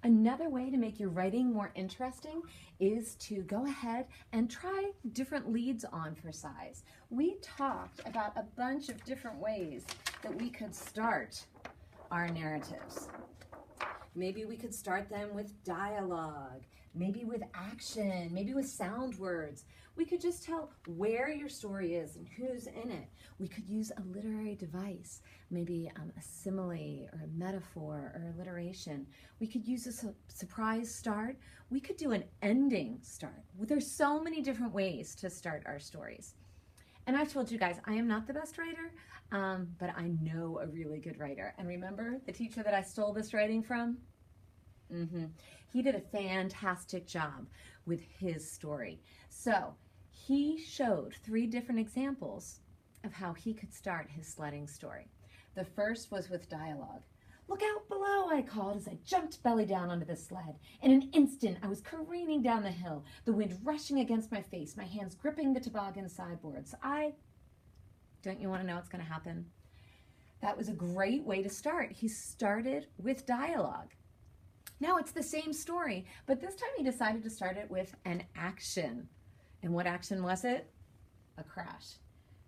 Another way to make your writing more interesting is to go ahead and try different leads on for size. We talked about a bunch of different ways that we could start our narratives. Maybe we could start them with dialogue, maybe with action, maybe with sound words. We could just tell where your story is and who's in it. We could use a literary device, maybe a simile or a metaphor or alliteration. We could use a surprise start. We could do an ending start. There's so many different ways to start our stories. And I've told you guys, I am not the best writer, but I know a really good writer. And remember the teacher that I stole this writing from? He did a fantastic job with his story. So he showed 3 different examples of how he could start his sledding story. The first was with dialogue. "Look out below," I called as I jumped belly down onto the sled. In an instant, I was careening down the hill, the wind rushing against my face, my hands gripping the toboggan sideboards. Don't you want to know what's going to happen? That was a great way to start. He started with dialogue. Now it's the same story, but this time he decided to start it with an action. And what action was it? A crash.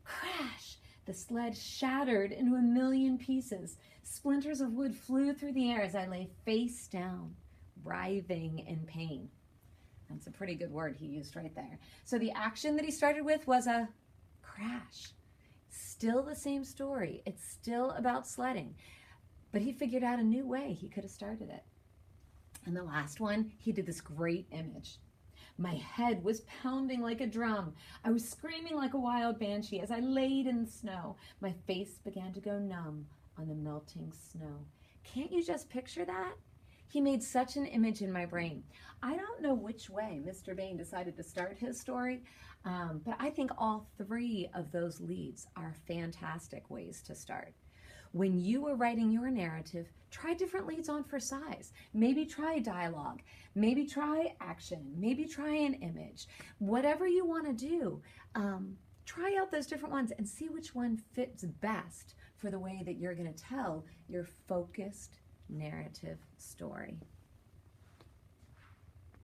Crash! The sled shattered into a million pieces. Splinters of wood flew through the air as I lay face down, writhing in pain. That's a pretty good word he used right there. So the action that he started with was a crash. Still the same story. It's still about sledding. But he figured out a new way he could have started it. And the last one, he did this great image. My head was pounding like a drum. I was screaming like a wild banshee as I laid in the snow. My face began to go numb on the melting snow. Can't you just picture that? He made such an image in my brain. I don't know which way Mr. Bain decided to start his story, but I think all 3 of those leads are fantastic ways to start. When you are writing your narrative, try different leads on for size. Maybe try dialogue, maybe try action, maybe try an image. Whatever you want to do, try out those different ones and see which one fits best for the way that you're going to tell your focused narrative story.